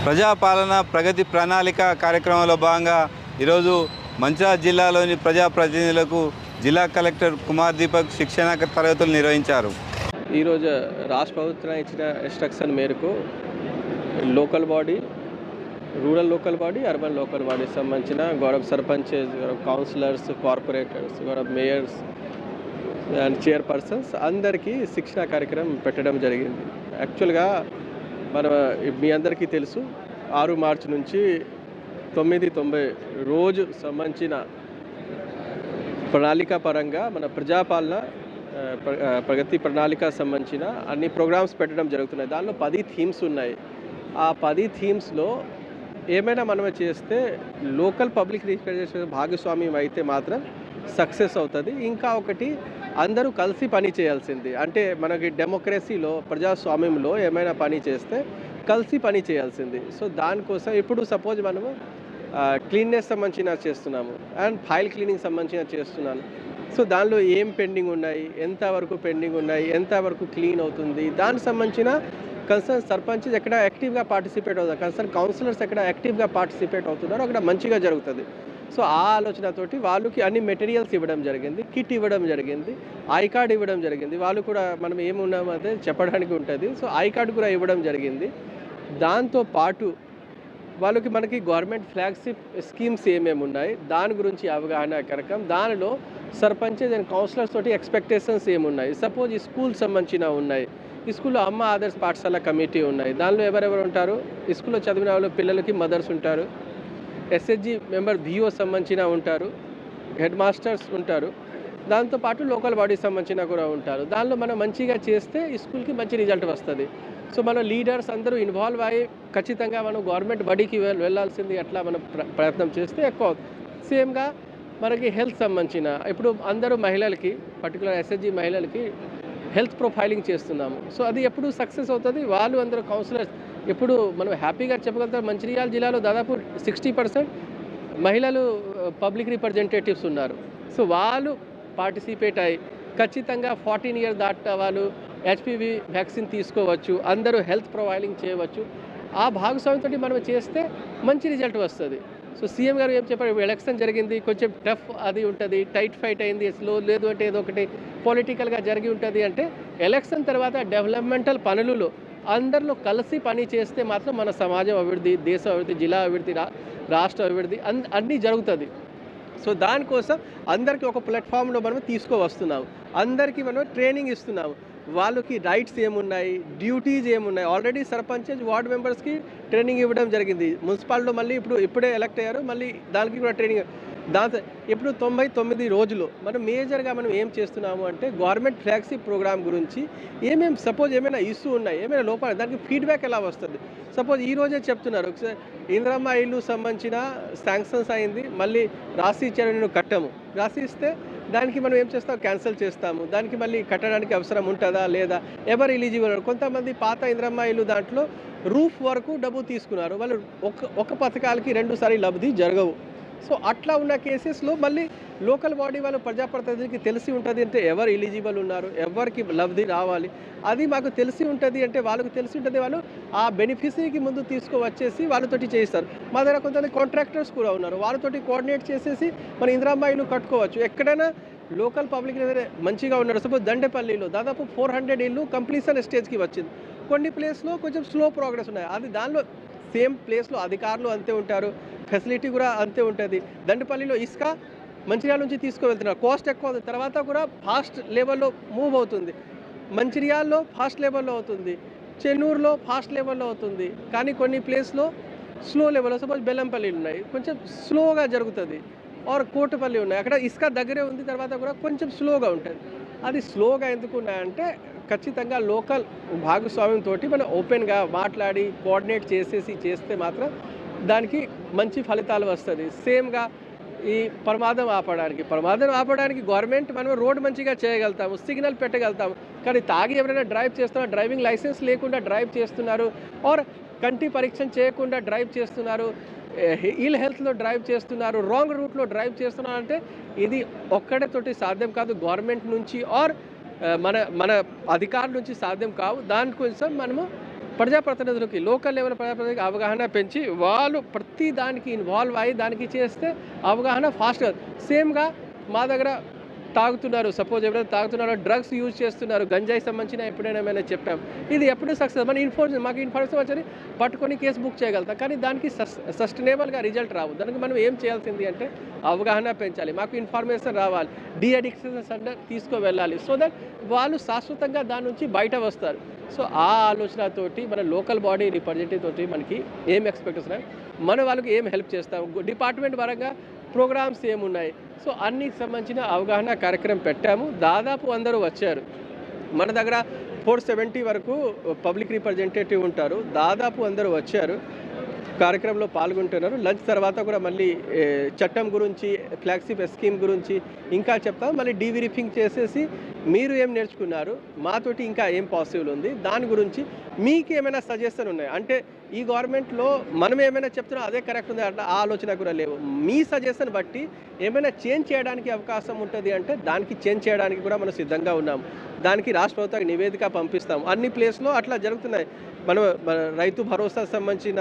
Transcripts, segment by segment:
ప్రజాపాలన ప్రగతి ప్రణాళిక కార్యక్రమంలో భాగంగా ఈరోజు మంచిర్యాల జిల్లాలోని ప్రజాప్రతినిధులకు జిల్లా కలెక్టర్ కుమార్ దీపక్ శిక్షణ తరగతులు నిర్వహించారు. ఈరోజు రాష్ట్ర ప్రభుత్వం ఇచ్చిన ఇన్స్ట్రక్షన్ మేరకు local body, rural local body, urban local బాడీకి సంబంధించిన గౌరవ సర్పంచెస్, గౌరవ కౌన్సిలర్స్, కార్పొరేటర్స్, గౌరవ మేయర్స్ అండ్ చైర్పర్సన్స్ అందరికీ శిక్షణ కార్యక్రమం పెట్టడం జరిగింది. యాక్చువల్గా మన మీ అందరికీ తెలుసు 6 మార్చి నుంచి 990 రోజు సంబంధించిన ప్రణాళిక పరంగా మన ప్రజాపాలన ప్రగతి ప్రణాళిక సంబంధించిన అన్ని ప్రోగ్రామ్స్ పెట్టడం జరుగుతున్నాయి. దానిలో 10 థీమ్స్ ఉన్నాయి. ఆ 10 థీమ్స్లో ఏమైనా మనం చేస్తే లోకల్ పబ్లిక్ రిప్రజెంటేషన్ భాగస్వామ్యం అయితే మాత్రం సక్సెస్ అవుతుంది. ఇంకా ఒకటి అందరూ కలిసి పని చేయాల్సింది. అంటే మనకి డెమోక్రసీలో ప్రజాస్వామ్యంలో ఏమైనా పని చేస్తే కలిసి పని చేయాల్సింది. సో దానికోసం ఇప్పుడు సపోజ్ మనము క్లీన్నెస్ సంబంధించిన చేస్తున్నాము అండ్ ఫైల్ క్లీనింగ్ సంబంధించిన చేస్తున్నాను. సో దానిలో ఏం పెండింగ్ ఉన్నాయి, ఎంతవరకు పెండింగ్ ఉన్నాయి, ఎంతవరకు క్లీన్ అవుతుంది, దానికి సంబంధించిన కన్సర్న్ సర్పంచెస్ ఎక్కడ యాక్టివ్గా పార్టిసిపేట్ అవుతారు, కన్సర్న్ కౌన్సిలర్స్ ఎక్కడ యాక్టివ్గా పార్టిసిపేట్ అవుతున్నారో అక్కడ మంచిగా జరుగుతుంది. సో ఆ ఆలోచనతోటి వాళ్ళకి అన్ని మెటీరియల్స్ ఇవ్వడం జరిగింది, కిట్ ఇవ్వడం జరిగింది, ఐ కార్డ్ ఇవ్వడం జరిగింది. వాళ్ళు కూడా మనం ఏమున్నామంటే చెప్పడానికి ఉంటుంది. సో ఐ కార్డు కూడా ఇవ్వడం జరిగింది. దాంతోపాటు వాళ్ళకి మనకి గవర్నమెంట్ ఫ్లాగ్షిప్ స్కీమ్స్ ఏమేమి ఉన్నాయి దాని గురించి అవగాహన కార్యక్రమం. దానిలో సర్పంచెస్ అండ్ కౌన్సిలర్స్ తోటి ఎక్స్పెక్టేషన్స్ ఏమున్నాయి. సపోజ్ ఈ స్కూల్ సంబంధించిన ఉన్నాయి, ఈ స్కూల్లో అమ్మ ఆదర్శ పాఠశాల కమిటీ ఉన్నాయి. దానిలో ఎవరెవరు ఉంటారు, ఈ స్కూల్లో చదివిన వాళ్ళు పిల్లలకి మదర్స్ ఉంటారు, ఎస్హెచ్జి మెంబర్ భిఓ సంబంధించిన ఉంటారు, హెడ్ మాస్టర్స్ ఉంటారు, దాంతోపాటు లోకల్ బాడీ సంబంధించిన కూడా ఉంటారు. దానిలో మనం మంచిగా చేస్తే ఈ స్కూల్కి మంచి రిజల్ట్ వస్తుంది. సో మన లీడర్స్ అందరూ ఇన్వాల్వ్ అయ్యి ఖచ్చితంగా మనం గవర్నమెంట్ బడికి వెళ్ళాల్సింది అట్లా మనం ప్రయత్నం చేస్తే ఎక్కువ. సేమ్గా మనకి హెల్త్ సంబంధించిన ఇప్పుడు అందరూ మహిళలకి, పర్టికులర్ ఎస్హెచ్జి మహిళలకి హెల్త్ ప్రొఫైలింగ్ చేస్తున్నాము. సో అది ఎప్పుడు సక్సెస్ అవుతుంది. వాళ్ళు అందరూ కౌన్సిలర్స్ ఎప్పుడు మనం హ్యాపీగా చెప్పగలుగుతారు. మంచిర్యాల జిల్లాలో దాదాపు 60% మహిళలు పబ్లిక్ రిప్రజెంటేటివ్స్ ఉన్నారు. సో వాళ్ళు పార్టిసిపేట్ అయ్యి ఖచ్చితంగా 14 ఇయర్స్ దాటిన వాళ్ళు హెచ్పివి వ్యాక్సిన్ తీసుకోవచ్చు, అందరూ హెల్త్ ప్రొఫైలింగ్ చేయవచ్చు. ఆ భాగస్వామ్యంతో మనం చేస్తే మంచి రిజల్ట్ వస్తుంది. సో సీఎం గారు ఏం చెప్పారు, ఎలక్షన్ జరిగింది, కొంచెం టఫ్ అది ఉంటుంది, టైట్ ఫైట్ అయింది, స్లో లేదు అంటే ఏదో ఒకటి పొలిటికల్గా జరిగి ఉంటుంది. అంటే ఎలక్షన్ తర్వాత డెవలప్మెంటల్ పనులలో అందరిలో కలిసి పని చేస్తే మాత్రం మన సమాజం అభివృద్ధి, దేశ అభివృద్ధి, జిల్లా అభివృద్ధి, రాష్ట్ర అభివృద్ధి అన్నీ జరుగుతుంది. సో దానికోసం అందరికీ ఒక ప్లాట్ఫామ్లో మనం తీసుకువస్తున్నాము, అందరికీ మనం ట్రైనింగ్ ఇస్తున్నాము. వాళ్ళకి రైట్స్ ఏమున్నాయి, డ్యూటీస్ ఏమున్నాయి. ఆల్రెడీ సర్పంచెస్, వార్డు మెంబర్స్కి ట్రైనింగ్ ఇవ్వడం జరిగింది. మున్సిపాలిటీలో మళ్ళీ ఇప్పుడే ఎలక్ట్ అయ్యారు, మళ్ళీ దానికి కూడా ట్రైనింగ్. దాంతో ఇప్పుడు 99 రోజులు మనం మేజర్గా మనం ఏం చేస్తున్నాము అంటే గవర్నమెంట్ ఫ్లాగ్షిప్ ప్రోగ్రామ్ గురించి ఏమేమి సపోజ్ ఏమైనా ఇష్యూ ఉన్నాయి, ఏమైనా లోపాలు, దానికి ఫీడ్బ్యాక్ ఎలా వస్తుంది. సపోజ్ ఈరోజే చెప్తున్నారు ఒకసారి ఇందిరమ్మ ఇల్లు సంబంధించిన శాంక్షన్స్ అయింది, మళ్ళీ రాసి ఇచ్చారు, నేను కట్టము, రాసి ఇస్తే దానికి మనం ఏం చేస్తాం, క్యాన్సిల్ చేస్తాము. దానికి మళ్ళీ కట్టడానికి అవసరం ఉంటుందా లేదా, ఎవరు ఎలిజిబుల్. కొంతమంది పాత ఇందిరమ్మ ఇల్లు దాంట్లో రూఫ్ వరకు డబ్బు తీసుకున్నారు, వాళ్ళు ఒక పథకాలకి 2 సార్లు లబ్ధి జరగవు. సో అట్లా ఉన్న కేసెస్లో మళ్ళీ లోకల్ బాడీ వాళ్ళు ప్రజాప్రతినిధికి తెలిసి ఉంటుంది అంటే ఎవరు ఎలిజిబుల్ ఉన్నారు, ఎవరికి లబ్ధి రావాలి, అది మాకు తెలిసి ఉంటుంది అంటే వాళ్ళకి తెలిసి ఉంటుంది. వాళ్ళు ఆ బెనిఫిషరీకి ముందు తీసుకువచ్చేసి వాళ్ళతోటి చేస్తారు. మా దగ్గర కొంతమంది కాంట్రాక్టర్స్ కూడా ఉన్నారు, వాళ్ళతోటి కోఆర్డినేట్ చేసేసి మన ఇందిరమ్మ ఇల్లు కట్టుకోవచ్చు. ఎక్కడైనా లోకల్ పబ్లిక్ మంచిగా ఉన్నారు. సపోజ్ దండేపల్లిలో దాదాపు 400 ఇల్లు కంప్లీషన్ స్టేజ్కి వచ్చింది. కొన్ని ప్లేస్లో కొంచెం స్లో ప్రోగ్రెస్ ఉన్నాయి. అది దానిలో సేమ్ ప్లేస్లో అధికారులు అంతే ఉంటారు, ఫెసిలిటీ కూడా అంతే ఉంటుంది. దండపల్లిలో ఇసుక మంచిర్యాల నుంచి తీసుకువెళ్తున్నారు, కాస్ట్ ఎక్కువ అవుతుంది, తర్వాత కూడా ఫాస్ట్ లెవెల్లో మూవ్ అవుతుంది. మంచిర్యాలలో ఫాస్ట్ లెవెల్లో అవుతుంది, చెన్నూరులో ఫాస్ట్ లెవెల్లో అవుతుంది. కానీ కొన్ని ప్లేస్లో స్లో లెవెల్లో, సపోజ్ బెల్లంపల్లి ఉన్నాయి, కొంచెం స్లోగా జరుగుతుంది. ఆర్ కోటపల్లి ఉన్నాయి, అక్కడ ఇసుక దగ్గరే ఉంది, తర్వాత కూడా కొంచెం స్లోగా ఉంటుంది. అది స్లోగా ఎందుకు ఉన్నాయంటే ఖచ్చితంగా లోకల్ భాగస్వామ్యంతో మనం ఓపెన్గా మాట్లాడి కోఆర్డినేట్ చేస్తే మాత్రం దానికి మంచి ఫలితాలు వస్తుంది. సేమ్గా ఈ ప్రమాదం ఆపడానికి గవర్నమెంట్ మనం రోడ్ మంచిగా చేయగలుగుతాము, సిగ్నల్ పెట్టగలుగుతాము. కానీ తాగి ఎవరైనా డ్రైవ్ చేస్తున్నారు, డ్రైవింగ్ లైసెన్స్ లేకుండా డ్రైవ్ చేస్తున్నారు, ఆర్ కంటి పరీక్ష చేయకుండా డ్రైవ్ చేస్తున్నారు, ఇల్ హెల్త్లో డ్రైవ్ చేస్తున్నారు, రాంగ్ రూట్లో డ్రైవ్ చేస్తున్నారు అంటే ఇది ఒక్కడితోటి సాధ్యం కాదు. గవర్నమెంట్ నుంచి ఆర్ మన అధికారుల నుంచి సాధ్యం కావు. దానికోసం మనము ప్రజాప్రతినిధులకి లోకల్ లెవెల్ ప్రజాప్రతినిధులకి అవగాహన పెంచి వాళ్ళు ప్రతి దానికి ఇన్వాల్వ్ అయ్యి దానికి చేస్తే అవగాహన ఫాస్ట్గా సేమ్గా మా దగ్గర తాగుతున్నారు, సపోజ్ ఎవరైనా తాగుతున్నారో డ్రగ్స్ యూజ్ చేస్తున్నారు, గంజాయి సంబంధించిన ఎప్పుడైనా ఏమైనా చెప్పాం, ఇది ఎప్పుడు సక్సెస్ మన మాకు ఇన్ఫర్మేషన్ వచ్చి పట్టుకొని కేసు బుక్ చేయగలుగుతాం. కానీ దానికి సస్టైనబుల్గా రిజల్ట్ రావు. దానికి మనం ఏం చేయాల్సింది అంటే అవగాహన పెంచాలి, మాకు ఇన్ఫర్మేషన్ రావాలి, డీఅడిక్షన్ సెంటర్ తీసుకువెళ్ళాలి, సో దట్ వాళ్ళు శాశ్వతంగా దాని నుంచి బయట వస్తారు. సో ఆ ఆలోచనతోటి మన లోకల్ బాడీ రిప్రజెంటేటివ్ తోటి మనకి ఏం ఎక్స్పెక్టేషన్ ఉన్నాయి, మన వాళ్ళకి ఏం హెల్ప్ చేస్తాం, డిపార్ట్మెంట్ పరంగా ప్రోగ్రామ్స్ ఏమున్నాయి, సో అన్నికి సంబంధించిన అవగాహన కార్యక్రమం పెట్టాము. దాదాపు అందరూ వచ్చారు. మన దగ్గర 470 వరకు పబ్లిక్ రిప్రజెంటేటివ్ ఉంటారు. దాదాపు అందరూ వచ్చారు, కార్యక్రమంలో పాల్గొంటున్నారు. లంచ్ తర్వాత కూడా మళ్ళీ చట్టం గురించి, ఫ్లాగ్షిప్ స్కీమ్ గురించి ఇంకా చెప్తాం. మళ్ళీ డీవెరిఫింగ్ చేసేసి మీరు ఏం నేర్చుకున్నారు, మాతోటి ఇంకా ఏం పాసిబుల్ ఉంది, దాని గురించి మీకు ఏమైనా సజెషన్ ఉన్నాయి అంటే ఈ గవర్నమెంట్లో మనం ఏమైనా చెప్తున్నాం అదే కరెక్ట్ ఉంది అట్లా ఆ ఆలోచన కూడా లేవు. మీ సజెషన్ బట్టి ఏమైనా చేంజ్ చేయడానికి అవకాశం ఉంటుంది అంటే దానికి చేంజ్ చేయడానికి కూడా మనం సిద్ధంగా ఉన్నాం. దానికి రాష్ట్ర ప్రభుత్వానికి నివేదిక పంపిస్తాం. అన్ని ప్లేస్లో అట్లా జరుగుతున్నాయి. మన రైతు భరోసా సంబంధించిన,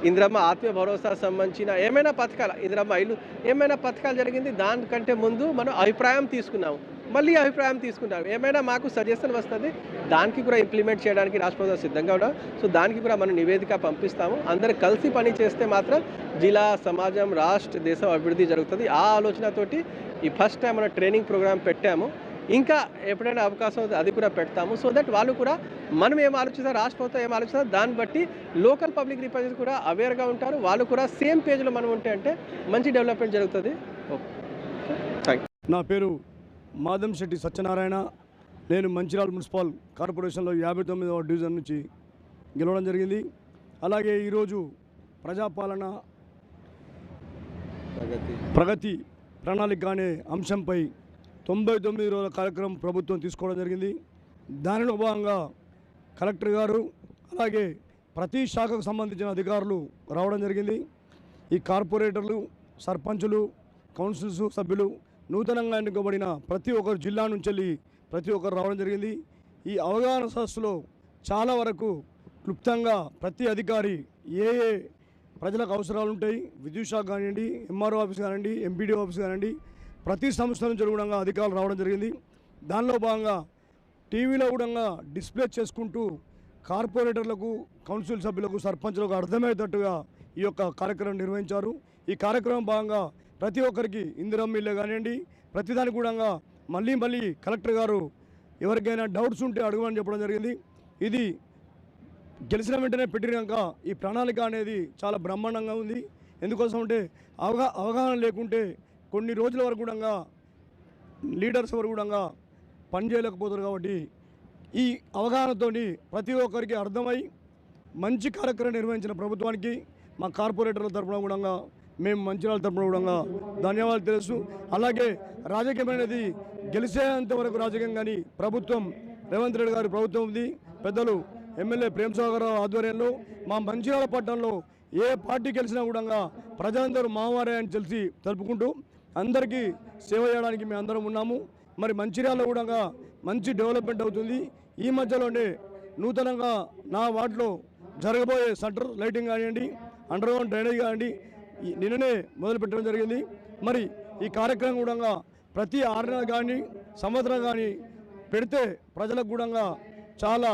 ఇందిరమ్మ ఆత్మీయ భరోసా సంబంధించిన ఏమైనా పథకాలు, ఇందిరమ్మ ఇల్లు ఏమైనా పథకాలు జరిగింది, దానికంటే ముందు మనం అభిప్రాయం తీసుకున్నాము, మళ్ళీ అభిప్రాయం తీసుకుంటాం. ఏమైనా మాకు సజెషన్ వస్తుంది, దానికి కూడా ఇంప్లిమెంట్ చేయడానికి రాష్ట్ర ప్రభుత్వం సిద్ధంగా ఉన్నాం. సో దానికి కూడా మనం నివేదిక పంపిస్తాము. అందరూ కలిసి పని చేస్తే మాత్రం జిల్లా, సమాజం, రాష్ట్ర, దేశం అభివృద్ధి జరుగుతుంది. ఆ ఆలోచనతోటి ఈ ఫస్ట్ టైం మనం ట్రైనింగ్ ప్రోగ్రామ్ పెట్టాము. ఇంకా ఎప్పుడైనా అవకాశం ఉంది అది కూడా పెడతాము. సో దట్ వాళ్ళు కూడా మనం ఏం ఆలోచిస్తారు, రాష్ట్ర ప్రభుత్వం ఏం ఆలోచిస్తారు, దాన్ని బట్టి లోకల్ పబ్లిక్ రిప్రజెంటేటివ్ కూడా అవేర్గా ఉంటారు. వాళ్ళు కూడా సేమ్ పేజ్లో మనం ఉంటే అంటే మంచి డెవలప్మెంట్ జరుగుతుంది. Okay, thank you. నా పేరు మాదంశెట్టి సత్యనారాయణ. నేను మంచిర్యాల మున్సిపల్ కార్పొరేషన్లో 59వ డివిజన్ నుంచి గెలవడం జరిగింది. అలాగే ఈరోజు ప్రజాపాలన ప్రగతి ప్రణాళిక అనే అంశంపై 99 రోజుల కార్యక్రమం ప్రభుత్వం తీసుకోవడం జరిగింది. దానిలో భాగంగా కలెక్టర్ గారు అలాగే ప్రతి శాఖకు సంబంధించిన అధికారులు రావడం జరిగింది. ఈ కార్పొరేటర్లు, సర్పంచులు, కౌన్సిల్స్ సభ్యులు, నూతనంగా ఎన్నుకోబడిన ప్రతి ఒక్కరు జిల్లా నుంచి వెళ్ళి ప్రతి ఒక్కరు రావడం జరిగింది. ఈ అవగాహన సదస్సులో చాలా వరకు క్లుప్తంగా ప్రతి అధికారి ఏ ఏ ప్రజలకు అవసరాలు ఉంటాయి, విద్యుత్ శాఖ కానివ్వండి, ఎంఆర్ఓ ఆఫీస్ కానివ్వండి, ఎంపీడీ ఆఫీస్ కానివ్వండి, ప్రతి సంస్థ నుంచి కూడా అధికారులు రావడం జరిగింది. దానిలో భాగంగా టీవీలో కూడా డిస్ప్లే చేసుకుంటూ కార్పొరేటర్లకు, కౌన్సిల్ సభ్యులకు, సర్పంచులకు అర్థమయ్యేటట్టుగా ఈ యొక్క కార్యక్రమం నిర్వహించారు. ఈ కార్యక్రమం భాగంగా ప్రతి ఒక్కరికి ఇందిరమ్మ ఇల్లే కానివ్వండి, ప్రతిదానికి కూడా మళ్ళీ కలెక్టర్ గారు ఎవరికైనా డౌట్స్ ఉంటే అడగమని చెప్పడం జరిగింది. ఇది గెలిచిన వెంటనే పెట్టినాక ఈ ప్రణాళిక అనేది చాలా బ్రహ్మాండంగా ఉంది. ఎందుకోసం అంటే అవగాహన లేకుంటే కొన్ని రోజుల వరకు కూడా లీడర్స్ వరకు కూడా పనిచేయలేకపోతారు. కాబట్టి ఈ అవగాహనతో ప్రతి ఒక్కరికి అర్థమై మంచి కార్యక్రమం నిర్వహించిన ప్రభుత్వానికి మా కార్పొరేటర్ల తరఫున కూడా మేము మంచిర్యాల తరఫున కూడా ధన్యవాదాలు తెలుసు. అలాగే రాజకీయం అనేది గెలిచేంత వరకు రాజకీయం కానీ ప్రభుత్వం రేవంత్ రెడ్డి గారి ప్రభుత్వం ఉంది. పెద్దలు ఎమ్మెల్యే ప్రేమ్ సాగర్ ఆధ్వర్యంలో మా మంచిర్యాల పట్టణంలో ఏ పార్టీ గెలిచినా కూడా ప్రజలందరూ మావారే అని తెలిసి తెలుపుకుంటూ అందరికీ సేవ చేయడానికి మేము అందరం ఉన్నాము. మరి మంచిర్యాలలో కూడా మంచి డెవలప్మెంట్ అవుతుంది. ఈ మధ్యలోనే నూతనంగా నా వార్డులో జరగబోయే షట్టర్ లైటింగ్ కానివ్వండి, అండర్గ్రౌండ్ డ్రైనేజ్ కానివ్వండి నిన్ననే మొదలుపెట్టడం జరిగింది. మరి ఈ కార్యక్రమం కూడా ప్రతి 6 నెలలు కానీ సంవత్సరం కానీ పెడితే ప్రజలకు కూడా చాలా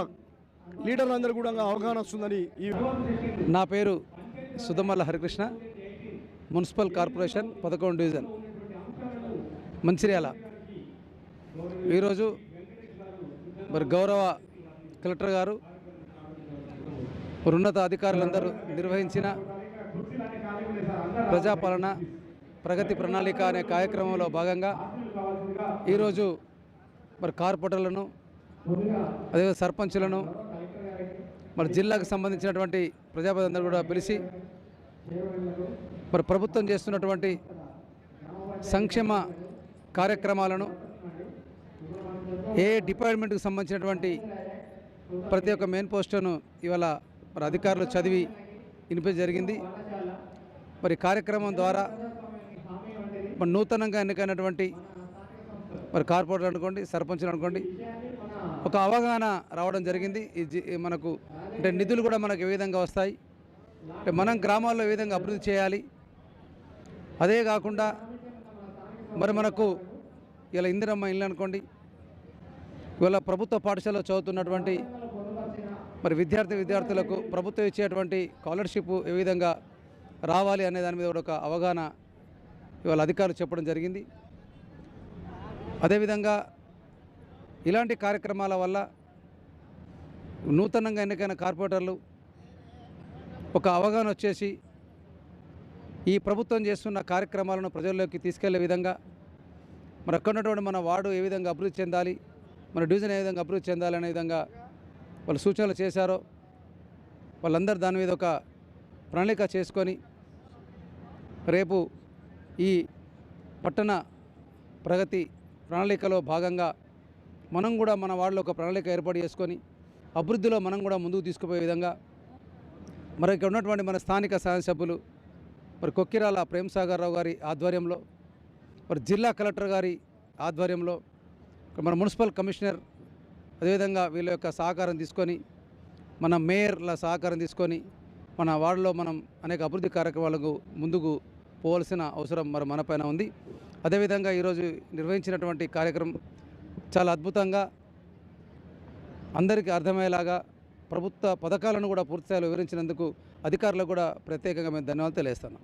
లీడర్లందరూ కూడా అవగాహన వస్తుందని. నా పేరు Sudhamalla Harikrishna, municipal corporation 11 division Mancherial. ఈరోజు మరి గౌరవ కలెక్టర్ గారు, ఉన్నత అధికారులందరూ నిర్వహించిన ప్రజాపాలన ప్రగతి ప్రణాళిక అనే కార్యక్రమంలో భాగంగా ఈరోజు మరి కార్పొరేటర్లను, అదే సర్పంచులను, మరి జిల్లాకు సంబంధించినటువంటి ప్రజాప్రతినిధులందరూ కూడా పిలిచి మరి ప్రభుత్వం చేస్తున్నటువంటి సంక్షేమ కార్యక్రమాలను, ఏ డిపార్ట్మెంట్కి సంబంధించినటువంటి ప్రతి ఒక్క మెయిన్ పోస్టును ఇవాళ మరి అధికారులు చదివి వినిపించడం జరిగింది. మరి కార్యక్రమం ద్వారా మరి నూతనంగా ఎన్నికైనటువంటి మరి కార్పొరేటర్ అనుకోండి, సర్పంచులు అనుకోండి, ఒక అవగాహన రావడం జరిగింది. మనకు అంటే నిధులు కూడా మనకు ఏ విధంగా వస్తాయి, అంటే మనం గ్రామాల్లో ఏ విధంగా అభివృద్ధి చేయాలి. అదే కాకుండా మరి మనకు ఇలా ఇందిరమ్మ ఇల్లు అనుకోండి, ఇవాళ ప్రభుత్వ పాఠశాలలో చదువుతున్నటువంటి మరి విద్యార్థులకు ప్రభుత్వం ఇచ్చేటువంటి స్కాలర్షిప్ ఏ విధంగా రావాలి అనే దాని మీద కూడా ఒక అవగాహన ఇవాళ అధికారులు చెప్పడం జరిగింది. అదేవిధంగా ఇలాంటి కార్యక్రమాల వల్ల నూతనంగా ఎన్నికైన కార్పొరేటర్లు ఒక అవగాహన వచ్చేసి ఈ ప్రభుత్వం చేస్తున్న కార్యక్రమాలను ప్రజల్లోకి తీసుకెళ్లే విధంగా మరి అక్కడ ఉన్నటువంటి మన వార్డు ఏ విధంగా అభివృద్ధి చెందాలి, మన డివిజన్ ఏ విధంగా అభివృద్ధి చెందాలి అనే విధంగా వాళ్ళు సూచనలు చేశారో వాళ్ళందరూ దాని మీద ఒక ప్రణాళిక చేసుకొని రేపు ఈ పట్టణ ప్రగతి ప్రణాళికలో భాగంగా మనం కూడా మన వార్డులో ఒక ప్రణాళిక ఏర్పాటు చేసుకొని అభివృద్ధిలో మనం కూడా ముందుకు తీసుకుపోయే విధంగా మరి ఇక్కడ ఉన్నటువంటి మన స్థానిక శాసనసభ్యులు మరి కొక్కిరాల ప్రేమ్సాగర్ రావు గారి ఆధ్వర్యంలో, మరి జిల్లా కలెక్టర్ గారి ఆధ్వర్యంలో, మన మున్సిపల్ కమిషనర్ అదేవిధంగా వీళ్ళ యొక్క సహకారం తీసుకొని మన మేయర్ల సహకారం తీసుకొని మన వార్డులో మనం అనేక అభివృద్ధి కార్యక్రమాలకు ముందుకు పోవాల్సిన అవసరం మరి మనపైన ఉంది. అదేవిధంగా ఈరోజు నిర్వహించినటువంటి కార్యక్రమం చాలా అద్భుతంగా అందరికీ అర్థమయ్యేలాగా ప్రభుత్వ పథకాలను కూడా పూర్తిస్థాయిలో వివరించినందుకు అధికారులకు కూడా ప్రత్యేకంగా మేము ధన్యవాదాలు తెలియజేస్తున్నాం.